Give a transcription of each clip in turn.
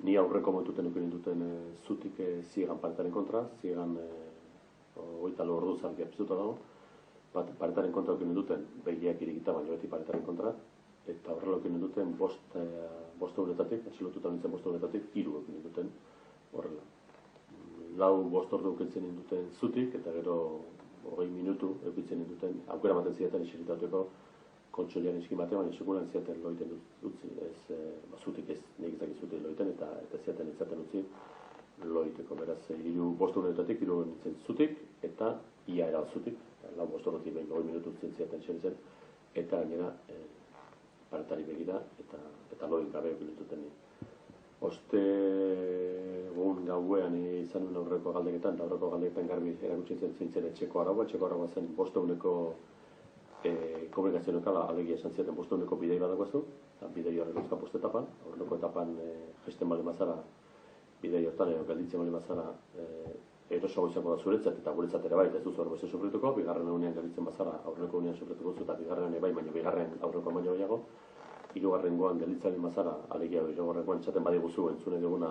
Ni aurreko montuten ukin duten zutik ziegan paretaren kontra, ziegan hogeita lau ordu zarkia piztuta dago, paretaren kontra ukin duten begiak irikita baino beti paretaren kontra, eta horrela ukin duten bost euretatik, atxilotuta nintzen bost euretatik, 3 ukin duten horrela. Lau bost ordu ukitzen duten zutik, eta gero 20 minutu eukitzen duten, aukera maten zidaten eseritatueko kontxolian eskin batean, baina sekulan ziaten loiten utzi, zutik ez, nik ezakit zutik loiten, eta ziaten ez zaten utzi loiteko. Beraz, 5 euretatik, 3 nintzen zutik, eta ia eral zutik, lau bost ordutik 20 minutu utzien ziaten zen, eta gainera paretari begira, eta loin gabe eukin duten ni. Ostegun gauean izan nuen aurreko galdeketan, eta aurreko galdeketan garbi erakutsi zintzen etxeko araua zen 500 komunikazionokala alegia esan ziaten 500 bidei badagoazu, bidei horrek euskal postetapan, aurreko etapan gesten bali mazara, bidei hortan gelditzen bali mazara erosago izango da zuretzat, eta guretzat ere bai, ez duzu horreko sufrituko, bigarren egunean gelditzen bazara, aurreko egunean sufrituko zu, eta bigarren bai, baina bigarren aurreko baino gehiago, hirugarrengoan gelditzen mazara, alegia hirugarrengoan txaten badiguzu entzune diguna,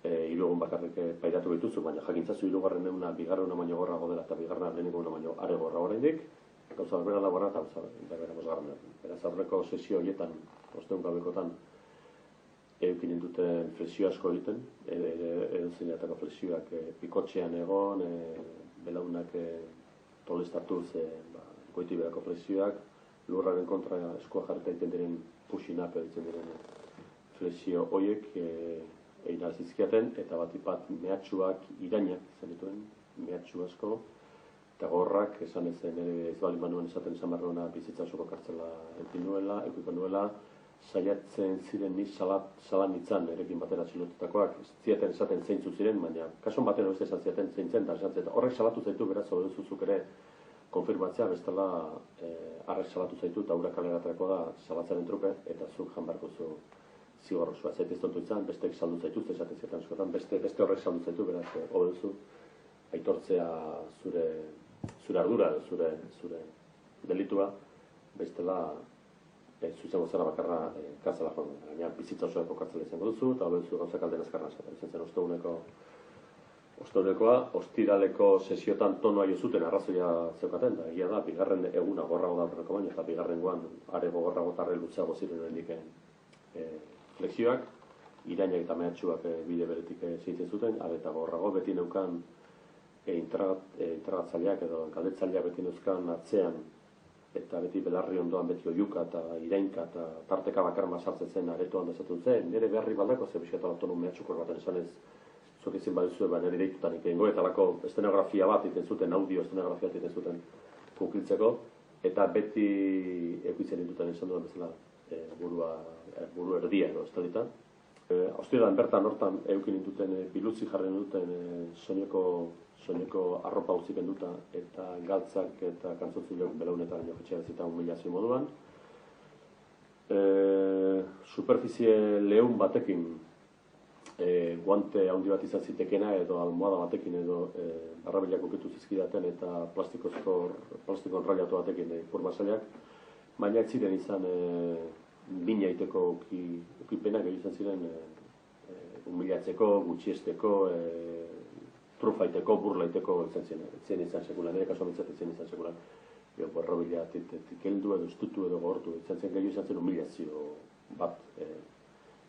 3 egun bakarrik pairatu dituzu, baina jakintzazu hirugarren eguna, bigarren eguna baino gorrago dela, eta bigarren lehenengo eguna baino are gorrago oraindik, gauza berbera laborra eta berbera bosgarren. Beraz, aurreko sesio horietan, ostegun gabekotan, eukin duten flexio asko egiten, edo zineatako flexioak pikotxean egon, belaunak tolestatuz goiti berako flexioak, lurraren kontra eskua jarreta egiten diren push-up egiten diren flexio horiek egin alzizkiaten, eta bat mehatxuak irainak izan dituen, mehatxu asko, eta gorrak, esan ezen, ez bali manuen esaten esan barruena bizitza osoko kartzela eukiko nuela, saiatzen ziren ni salan itzan erekin batera atxilotutakoak, ziaten esaten zeintzu ziren, baina kason baten hori esan ziaten zeintzen, eta esan ziaten, horrek salatu zaitu beraz, obeduzuzuk ere konfirmatzea, bestela arrek salatu zaitu, eta urak kaleratrako da salatzaren truke, eta zuk janbarko zu zigorrosua. Zaitez tontu izan, besteek saldu zaitu, esaten ziaten askotan, beste horrek saldu zaitu, beraz, obeduzu, aitortzea zure ardura, zure delitua, bestela zuzengo zara bakarra kartzela joan. Gaina bizitza osoeko kartzela izango duzu, eta obeduzu gauzak alden azkarra esaten. Izan zen ostegunekoa, ostiraleko sesiotan tonua jo zuten arrazoia zeukaten, da egia da, bigarren eguna gorrago da horreko baino, eta bigarrengoan are gogorrago tarre lutzeago ziren oraindik flexioak, irainak eta mehatxuak bide beretik zeitzen zuten, are eta gorrago beti neukan intragatzaileak edo galdetzaileak beti neuzkan atzean, eta beti belarri ondoan beti oiuka eta irainka eta tarteka bakarma sartzen zen aretoan dezatzen zen, nire beharri baldako ze bisketa autonom mehatxukor baten esanez zuek ezin baduzue, nire deitutan egingo, eta lako estenografia bat egiten zuten, audio estenografia bat egiten zuten kukiltzeko, eta beti eukitzen dituten esan duen bezala buru erdia edo estalitan. Ostiralan bertan hortan eukin duten bilutzi jarren duten soineko arropa utzik enduta eta galtzak eta kantzotzilok belaunetan joketxea bezita humilazio moduan. Superfizie lehun batekin guante handi bat izan zitekena edo almohada batekin edo barrabilak ukitu zizkidaten eta plastiko enrailatu batekin kurmasaiak, baina ez ziren izan bina iteko ukipenak egiten ziren humilatzeko, gutxiesteko, trufaiteko, burlaiteko etzen izan sekulan, ere kaso amintzat etzen izan sekulan. Borrobilatik heldu edo estutu edo gortu, izan zen humilazio bat,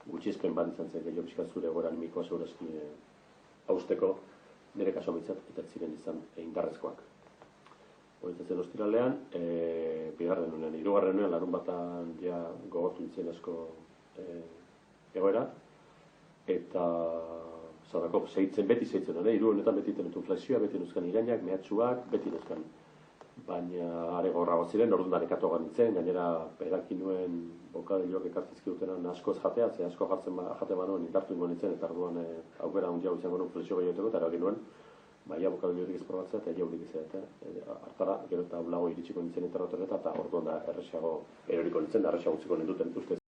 gutxiespen bat izan zen gehiago pixka zure gora animikoa segurazki hausteko, nire kaso amintzat eta ziren izan indarrezkoak. Horitzen zen ostiralean, bigarren nunean, hirugarren nunean, larun batan gogortu nintzen asko egoera, eta beti zeitzen, hiru honetan beti tenetun flexioa, beti nuzkan irainak, mehatxuak, beti nuzkan. Baina are gorrago ziren, orduan ekatoa nintzen, gainera eraki nuen bokadilloak ekartizki dutenan asko ez jatea, ze asko jate banuen indartu ingo nintzen, eta orduan aukera handiago izango nuen flexio gehioteko, eta eraki nuen, baina bokadilloak ez probatzea, eta jaurik izan, hartara, gero eta ulago iritsiko nintzen eta orduan da errexago eroriko nintzen, da errexago utziko ninduten ustez.